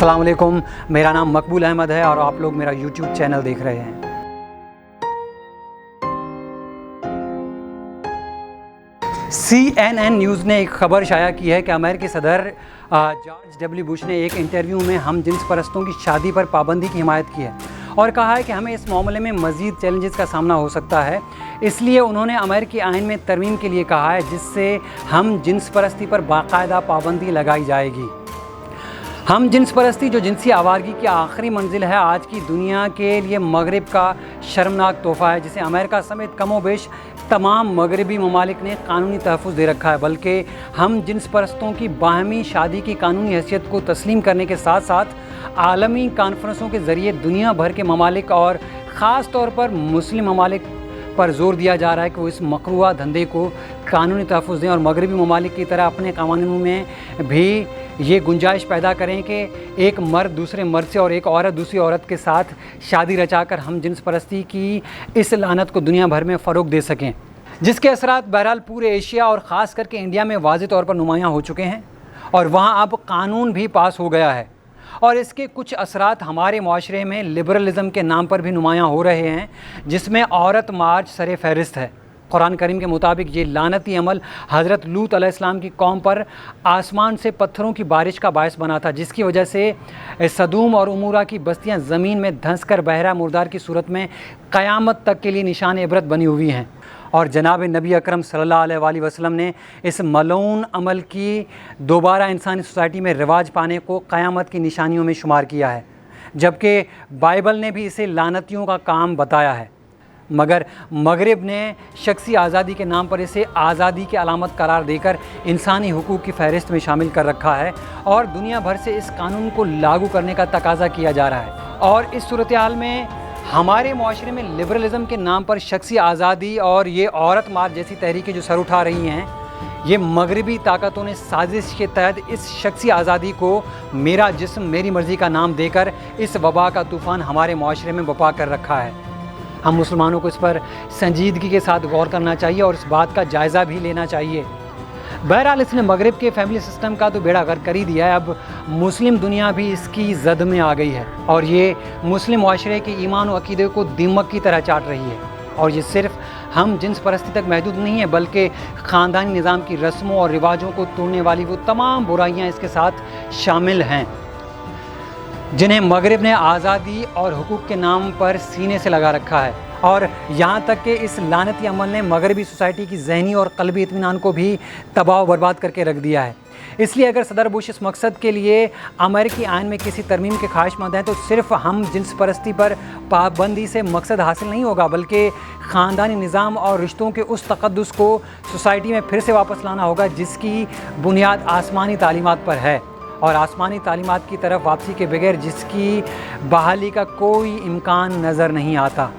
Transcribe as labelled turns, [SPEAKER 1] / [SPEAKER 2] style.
[SPEAKER 1] अस्सलाम वालेकुम, मेरा नाम मकबूल अहमद है और आप लोग मेरा यूट्यूब चैनल देख रहे हैं। CNN न्यूज़ ने एक खबर शाया की है कि अमेरिकी सदर जॉर्ज डब्ल्यू बुश ने एक इंटरव्यू में हम जिन्स परस्तों की शादी पर पाबंदी की हिमायत की है और कहा है कि हमें इस मामले में मज़ीद चैलेंजेस का सामना हो सकता है। इसलिए उन्होंने अमेरिकी आइन में तरमीम के लिए कहा है जिससे हम जिन्स परस्ती पर बाकायदा पाबंदी लगाई जाएगी। हम जिन्स परस्ती जो जिनसी आवारगी की आखिरी मंजिल है, आज की दुनिया के लिए मगरिब का शर्मनाक तोहफ़ा है जिसे अमेरिका समेत कमोबेश तमाम मगरबी ममालिक ने कानूनी तहफ़्फ़ुज़ दे रखा है। बल्कि हम जिन्स परस्तों की बाहमी शादी की कानूनी हैसियत को तस्लीम करने के साथ साथ आलमी कॉन्फ्रेंसों के ज़रिए दुनिया भर के ममालिक और ख़ास तौर पर मुस्लिम ममालिक पर जोर दिया जा रहा है कि वो इस मकरूहा धंधे को कानूनी तहफ़्फ़ुज़ दें और मगरबी ममालिक की तरह अपने कानूनों में भी ये गुंजाइश पैदा करें कि एक मर्द दूसरे मर्द से और एक औरत दूसरी औरत के साथ शादी रचाकर हम जिन्स परस्ती की इस लानत को दुनिया भर में फ़रोग़ दे सकें, जिसके असरात बहरहाल पूरे एशिया और ख़ास करके इंडिया में वाज़ेह तौर पर नुमायाँ हो चुके हैं और वहाँ अब कानून भी पास हो गया है और इसके कुछ असरात हमारे माशरे में लिबरलिज़म के नाम पर भी नुमायाँ हो रहे हैं, जिसमें औरत मार्च सर फहरिस्त है। कुरान करीम के मुताबिक ये लानती अमल हज़रत लूत अलैहिस्सलाम की कौम पर आसमान से पत्थरों की बारिश का बायस बना था, जिसकी वजह से सदूम और उमूरा की बस्तियां ज़मीन में धंस कर बहरा मुर्दार की सूरत में क़यामत तक के लिए निशान इबरत बनी हुई हैं। और जनाब नबी अकरम सल्लल्लाहु अलैहि वसल्लम ने इस मलऊन अमल की दोबारा इंसानी सोसाइटी में रिवाज पाने को क़यामत की निशानियों में शुमार किया है, जबकि बाइबल ने भी इसे लानतियों का काम बताया है। मगर मगरिब ने शख्सी आज़ादी के नाम पर इसे आज़ादी की अलामत करार देकर इंसानी हुकूक़ की फ़हरिस्त में शामिल कर रखा है और दुनिया भर से इस कानून को लागू करने का तकाज़ा किया जा रहा है। और इस सूरत हाल में हमारे माशरे में लिबरलिज़म के नाम पर शख्सी आज़ादी और ये औरत मार्च जैसी तहरीकें जो सर उठा रही हैं, ये मगरबी ताकतों ने साजिश के तहत इस शख्सी आज़ादी को मेरा जिस्म मेरी मर्ज़ी का नाम देकर इस वबा का तूफ़ान हमारे माशरे में बपा कर रखा है। हम मुसलमानों को इस पर संजीदगी के साथ गौर करना चाहिए और इस बात का जायज़ा भी लेना चाहिए। बहरहाल इसने मगरिब के फैमिली सिस्टम का तो बेड़ा गर्क कर ही दिया है, अब मुस्लिम दुनिया भी इसकी जद में आ गई है और ये मुस्लिम माशरे के ईमान और अक़ीदे को दीमक की तरह चाट रही है। और ये सिर्फ हम जिन्स परस्ती तक महदूद नहीं है, बल्कि ख़ानदानी निज़ाम की रस्मों और रिवाजों को तोड़ने वाली वो तमाम बुराइयाँ इसके साथ शामिल हैं जिन्हें मगरिब ने आज़ादी और हुकूक़ के नाम पर सीने से लगा रखा है। और यहाँ तक कि इस लानती अमल ने मगरबी सोसाइटी की ज़हनी और क़ल्बी इत्मीनान को भी तबाह बर्बाद करके रख दिया है। इसलिए अगर सदर बुश इस मकसद के लिए अमेरिकी आइन में किसी तरमीम के ख्वाहिशमंद हैं तो सिर्फ हम जिन्स परस्ती पर पाबंदी से मकसद हासिल नहीं होगा, बल्कि ख़ानदानी निज़ाम और रिश्तों के उस तक़द्दुस को सोसाइटी में फिर से वापस लाना होगा जिसकी बुनियाद आसमानी तालीमात पर है और आसमानी तालीमात की तरफ वापसी के बगैर जिसकी बहाली का कोई इम्कान नज़र नहीं आता।